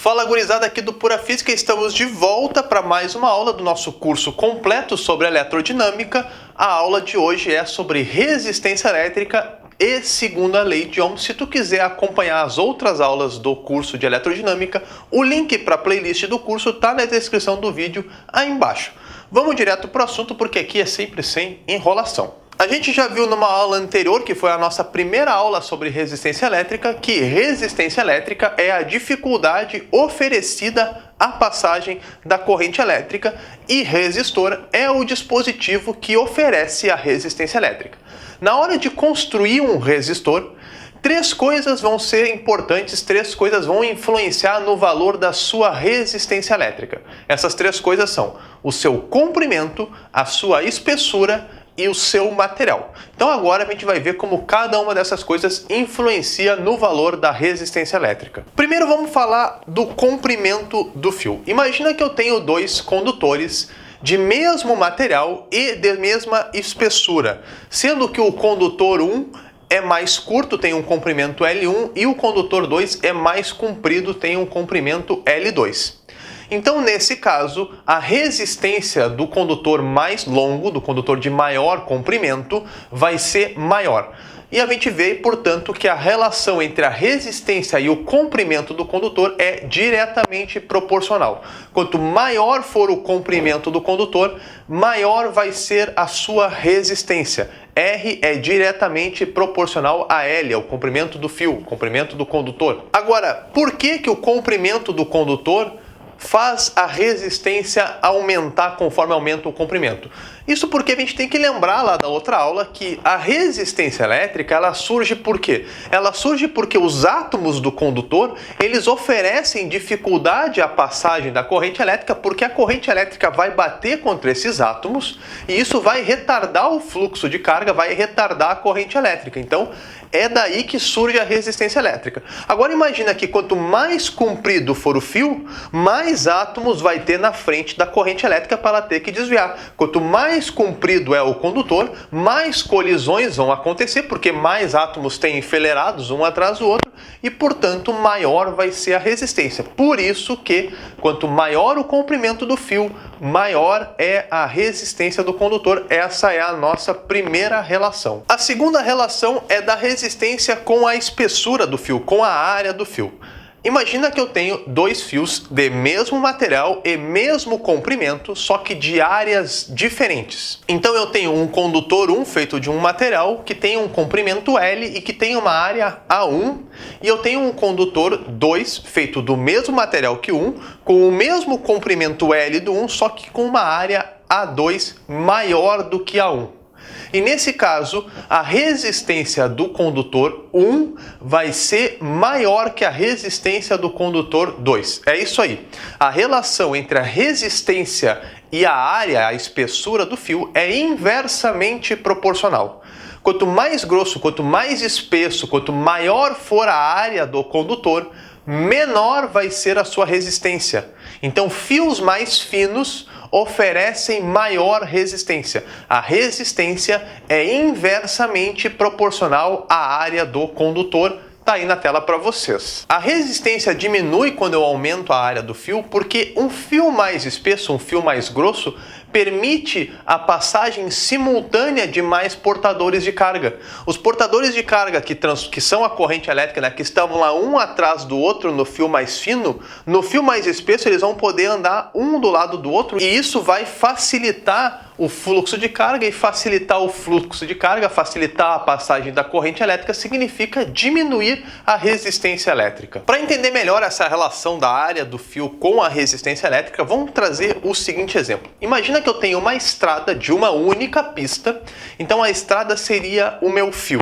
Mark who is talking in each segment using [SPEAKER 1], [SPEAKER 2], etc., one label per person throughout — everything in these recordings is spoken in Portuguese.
[SPEAKER 1] Fala gurizada aqui do Pura Física, estamos de volta para mais uma aula do nosso curso completo sobre eletrodinâmica. A aula de hoje é sobre resistência elétrica e segunda lei de Ohm. Se tu quiser acompanhar as outras aulas do curso de eletrodinâmica, o link para a playlist do curso está na descrição do vídeo aí embaixo. Vamos direto para o assunto porque aqui é sempre sem enrolação. A gente já viu numa aula anterior, que foi a nossa primeira aula sobre resistência elétrica, que resistência elétrica é a dificuldade oferecida à passagem da corrente elétrica e resistor é o dispositivo que oferece a resistência elétrica. Na hora de construir um resistor, três coisas vão ser importantes, três coisas vão influenciar no valor da sua resistência elétrica. Essas três coisas são o seu comprimento, a sua espessura e o seu material. Então agora a gente vai ver como cada uma dessas coisas influencia no valor da resistência elétrica. Primeiro vamos falar do comprimento do fio. Imagina que eu tenho dois condutores de mesmo material e de mesma espessura, sendo que o condutor 1 é mais curto, tem um comprimento L1, e o condutor 2 é mais comprido, tem um comprimento L2. Então, nesse caso, a resistência do condutor mais longo, do condutor de maior comprimento, vai ser maior. E a gente vê, portanto, que a relação entre a resistência e o comprimento do condutor é diretamente proporcional. Quanto maior for o comprimento do condutor, maior vai ser a sua resistência. R é diretamente proporcional a L, é o comprimento do fio, o comprimento do condutor. Agora, por que o comprimento do condutor faz a resistência aumentar conforme aumenta o comprimento? Isso porque a gente tem que lembrar lá da outra aula que a resistência elétrica, ela surge por quê? Ela surge porque os átomos do condutor, eles oferecem dificuldade à passagem da corrente elétrica, porque a corrente elétrica vai bater contra esses átomos e isso vai retardar o fluxo de carga, vai retardar a corrente elétrica. Então, é daí que surge a resistência elétrica. Agora imagina que quanto mais comprido for o fio, mais átomos vai ter na frente da corrente elétrica para ela ter que desviar. Quanto mais comprido é o condutor, mais colisões vão acontecer, porque mais átomos têm enfileirados um atrás do outro e, portanto, maior vai ser a resistência. Por isso que, quanto maior o comprimento do fio, maior é a resistência do condutor. Essa é a nossa primeira relação. A segunda relação é da resistência com a espessura do fio, com a área do fio. Imagina que eu tenho dois fios de mesmo material e mesmo comprimento, só que de áreas diferentes. Então eu tenho um condutor 1 feito de um material que tem um comprimento L e que tem uma área A1, e eu tenho um condutor 2 feito do mesmo material que 1, com o mesmo comprimento L do 1, só que com uma área A2 maior do que a 1. E nesse caso, a resistência do condutor 1 vai ser maior que a resistência do condutor 2. É isso aí. A relação entre a resistência e a área, a espessura do fio, é inversamente proporcional. Quanto mais grosso, quanto mais espesso, quanto maior for a área do condutor, menor vai ser a sua resistência. Então, fios mais finos oferecem maior resistência. A resistência é inversamente proporcional à área do condutor. Tá aí na tela para vocês. A resistência diminui quando eu aumento a área do fio, porque um fio mais espesso, um fio mais grosso, permite a passagem simultânea de mais portadores de carga. Os portadores de carga que são a corrente elétrica, né, que estão lá um atrás do outro no fio mais fino, no fio mais espesso eles vão poder andar um do lado do outro, e isso vai facilitar o fluxo de carga, e facilitar o fluxo de carga, facilitar a passagem da corrente elétrica, significa diminuir a resistência elétrica. Para entender melhor essa relação da área do fio com a resistência elétrica, vamos trazer o seguinte exemplo. Imagina que eu tenho uma estrada de uma única pista, então a estrada seria o meu fio.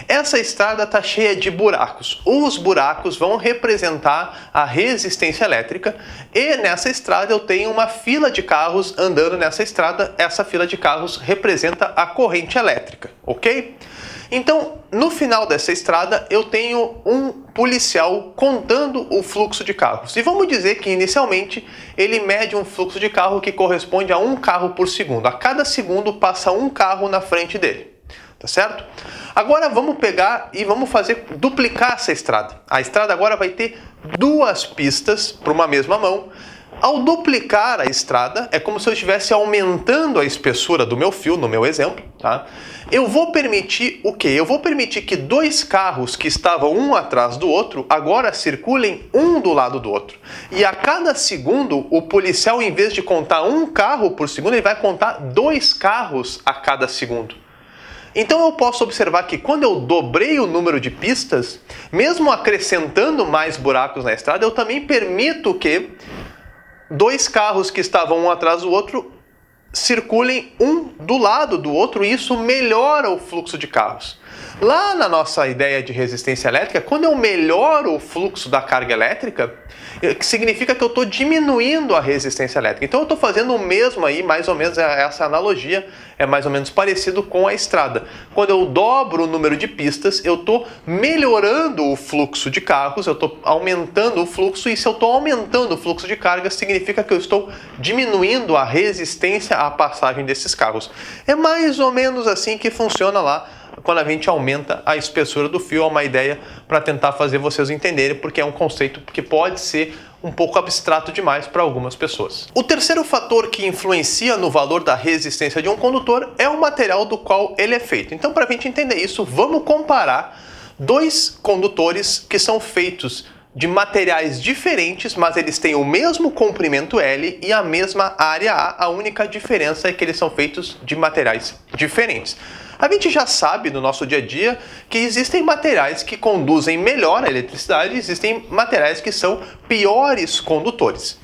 [SPEAKER 1] Essa estrada está cheia de buracos. Os buracos vão representar a resistência elétrica e nessa estrada eu tenho uma fila de carros andando nessa estrada. Essa fila de carros representa a corrente elétrica, ok? Então, no final dessa estrada, eu tenho um policial contando o fluxo de carros. E vamos dizer que, inicialmente, ele mede um fluxo de carro que corresponde a 1 carro por segundo. A cada segundo passa um carro na frente dele, tá certo? Agora vamos pegar e vamos duplicar essa estrada. A estrada agora vai ter duas pistas para uma mesma mão. Ao duplicar a estrada, é como se eu estivesse aumentando a espessura do meu fio, no meu exemplo, tá? Eu vou permitir o quê? Eu vou permitir que dois carros que estavam um atrás do outro, agora circulem um do lado do outro. E a cada segundo, o policial, em vez de contar um carro por segundo, ele vai contar dois carros a cada segundo. Então eu posso observar que quando eu dobrei o número de pistas, mesmo acrescentando mais buracos na estrada, eu também permito que dois carros que estavam um atrás do outro circulem um do lado do outro, e isso melhora o fluxo de carros. Lá na nossa ideia de resistência elétrica, quando eu melhoro o fluxo da carga elétrica, significa que eu estou diminuindo a resistência elétrica. Então eu estou fazendo o mesmo aí, mais ou menos essa analogia é mais ou menos parecido com a estrada. Quando eu dobro o número de pistas, eu estou melhorando o fluxo de carros, eu estou aumentando o fluxo, e se eu estou aumentando o fluxo de carga, significa que eu estou diminuindo a resistência à passagem desses carros. É mais ou menos assim que funciona lá quando a gente aumenta a espessura do fio. É uma ideia para tentar fazer vocês entenderem, porque é um conceito que pode ser um pouco abstrato demais para algumas pessoas. O terceiro fator que influencia no valor da resistência de um condutor é o material do qual ele é feito. Então, para a gente entender isso, vamos comparar dois condutores que são feitos de materiais diferentes, mas eles têm o mesmo comprimento L e a mesma área A. A única diferença é que eles são feitos de materiais diferentes. A gente já sabe no nosso dia a dia que existem materiais que conduzem melhor a eletricidade e existem materiais que são piores condutores.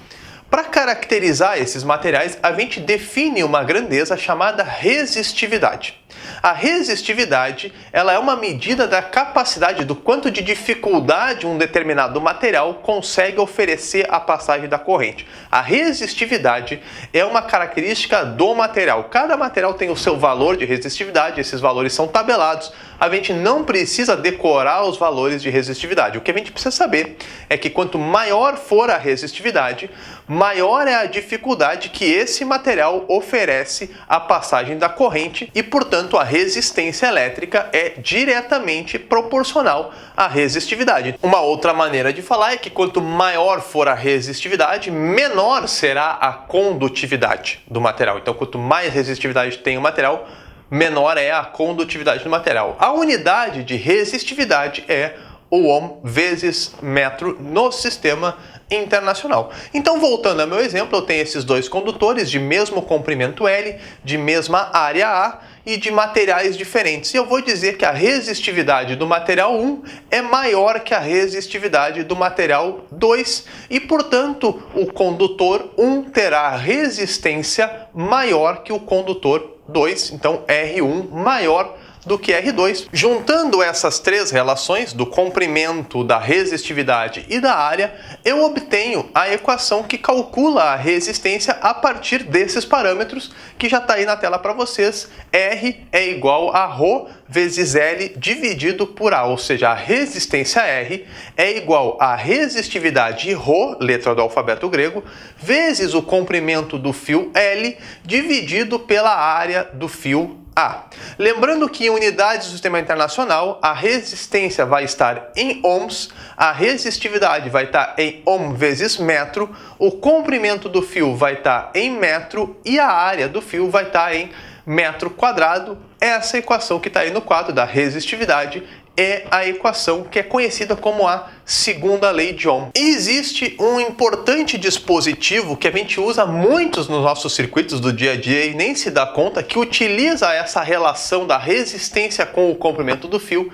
[SPEAKER 1] Para caracterizar esses materiais, a gente define uma grandeza chamada resistividade. A resistividade, ela é uma medida da capacidade, do quanto de dificuldade um determinado material consegue oferecer à passagem da corrente. A resistividade é uma característica do material. Cada material tem o seu valor de resistividade, esses valores são tabelados. A gente não precisa decorar os valores de resistividade. O que a gente precisa saber é que quanto maior for a resistividade, maior é a dificuldade que esse material oferece à passagem da corrente e, portanto, a resistência elétrica é diretamente proporcional à resistividade. Uma outra maneira de falar é que quanto maior for a resistividade, menor será a condutividade do material. Então, quanto mais resistividade tem o material, menor é a condutividade do material. A unidade de resistividade é o ohm vezes metro no sistema internacional. Então, voltando ao meu exemplo, eu tenho esses dois condutores de mesmo comprimento L, de mesma área A e de materiais diferentes. E eu vou dizer que a resistividade do material 1 é maior que a resistividade do material 2 e, portanto, o condutor 1 terá resistência maior que o condutor 2, então R1 maior do que R2. Juntando essas três relações do comprimento, da resistividade e da área, eu obtenho a equação que calcula a resistência a partir desses parâmetros que já está aí na tela para vocês. R é igual a ρ vezes L dividido por A, ou seja, a resistência R é igual a resistividade ρ, letra do alfabeto grego, vezes o comprimento do fio L dividido pela área do fio A. Lembrando que em unidades do sistema internacional, a resistência vai estar em ohms, a resistividade vai estar em ohm vezes metro, o comprimento do fio vai estar em metro e a área do fio vai estar em metro quadrado. Essa equação que está aí no quadro da resistividade é a equação que é conhecida como a segunda lei de Ohm. E existe um importante dispositivo que a gente usa muitos nos nossos circuitos do dia a dia e nem se dá conta, que utiliza essa relação da resistência com o comprimento do fio,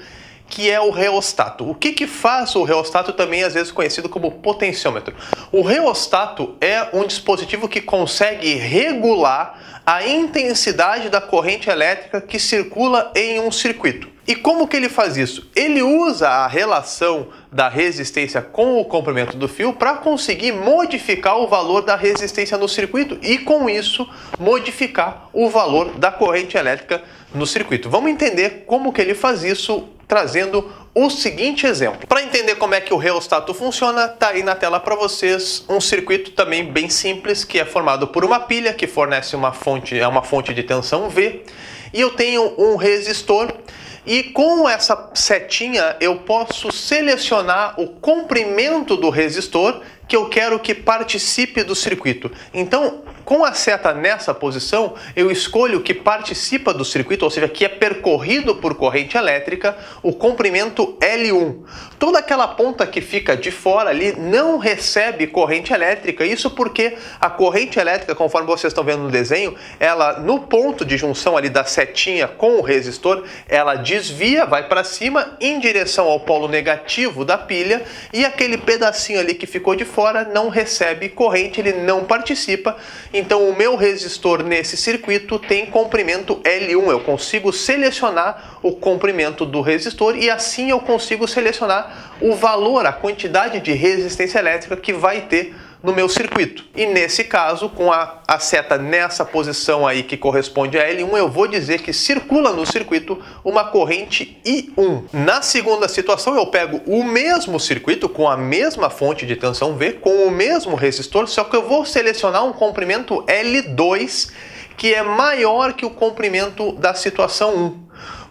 [SPEAKER 1] que é o reostato. O que faz o reostato, também às vezes conhecido como potenciômetro? O reostato é um dispositivo que consegue regular a intensidade da corrente elétrica que circula em um circuito. E como que ele faz isso? Ele usa a relação da resistência com o comprimento do fio para conseguir modificar o valor da resistência no circuito e, com isso, modificar o valor da corrente elétrica no circuito. Vamos entender como que ele faz isso trazendo o seguinte exemplo. Para entender como é que o reostato funciona, tá aí na tela para vocês um circuito também bem simples, que é formado por uma pilha que fornece uma fonte de tensão V, e eu tenho um resistor E com essa setinha eu posso selecionar o comprimento do resistor que eu quero que participe do circuito. Então, com a seta nessa posição, eu escolho que participa do circuito, ou seja, que é percorrido por corrente elétrica, o comprimento L1. Toda aquela ponta que fica de fora ali não recebe corrente elétrica, isso porque a corrente elétrica, conforme vocês estão vendo no desenho, ela no ponto de junção ali da setinha com o resistor, ela desvia, vai para cima em direção ao polo negativo da pilha e aquele pedacinho ali que ficou de fora não recebe corrente, ele não participa. Então o meu resistor nesse circuito tem comprimento L1, eu consigo selecionar o comprimento do resistor e assim eu consigo selecionar o valor, a quantidade de resistência elétrica que vai ter no meu circuito. E nesse caso, com a seta nessa posição aí que corresponde a L1, eu vou dizer que circula no circuito uma corrente I1. Na segunda situação, eu pego o mesmo circuito com a mesma fonte de tensão V, com o mesmo resistor, só que eu vou selecionar um comprimento L2 que é maior que o comprimento da situação 1.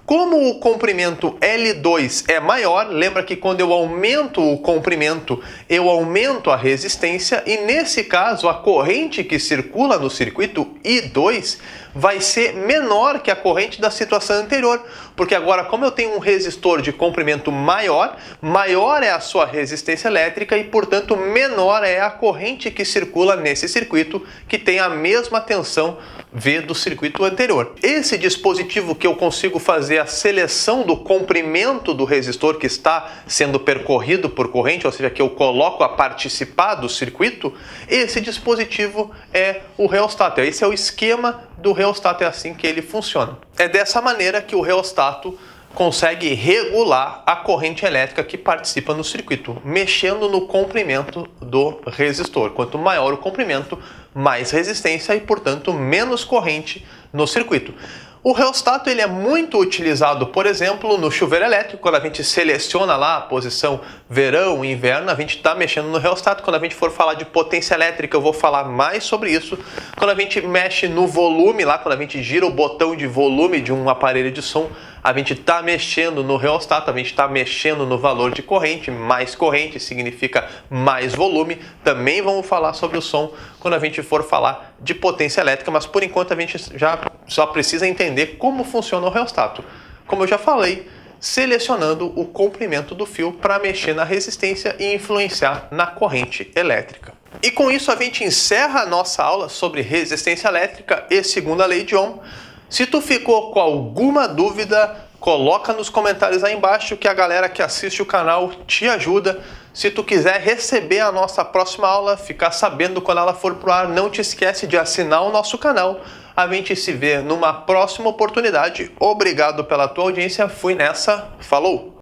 [SPEAKER 1] Como o comprimento L2 é maior, lembra que quando eu aumento o comprimento, eu aumento a resistência e nesse caso a corrente que circula no circuito I2 vai ser menor que a corrente da situação anterior, porque agora como eu tenho um resistor de comprimento maior, maior é a sua resistência elétrica e portanto menor é a corrente que circula nesse circuito que tem a mesma tensão V do circuito anterior. Esse dispositivo que eu consigo fazer a seleção do comprimento do resistor que está sendo percorrido por corrente, ou seja, que eu coloco a participar do circuito, esse dispositivo é o reostato. Esse é o esquema do reostato, é assim que ele funciona. É dessa maneira que o reostato consegue regular a corrente elétrica que participa no circuito, mexendo no comprimento do resistor. Quanto maior o comprimento, mais resistência e, portanto, menos corrente no circuito. O reostato ele é muito utilizado, por exemplo, no chuveiro elétrico. Quando a gente seleciona lá a posição verão e inverno, a gente está mexendo no reostato. Quando a gente for falar de potência elétrica, eu vou falar mais sobre isso. Quando a gente mexe no volume, lá quando a gente gira o botão de volume de um aparelho de som, a gente está mexendo no reostato, a gente está mexendo no valor de corrente. Mais corrente significa mais volume. Também vamos falar sobre o som quando a gente for falar de potência elétrica, mas por enquanto a gente já só precisa entender como funciona o reostato. Como eu já falei, selecionando o comprimento do fio para mexer na resistência e influenciar na corrente elétrica. E com isso a gente encerra a nossa aula sobre resistência elétrica e segunda lei de Ohm. Se tu ficou com alguma dúvida, coloca nos comentários aí embaixo que a galera que assiste o canal te ajuda. Se tu quiser receber a nossa próxima aula, ficar sabendo quando ela for pro ar, não te esquece de assinar o nosso canal. A gente se vê numa próxima oportunidade. Obrigado pela tua audiência. Fui nessa. Falou!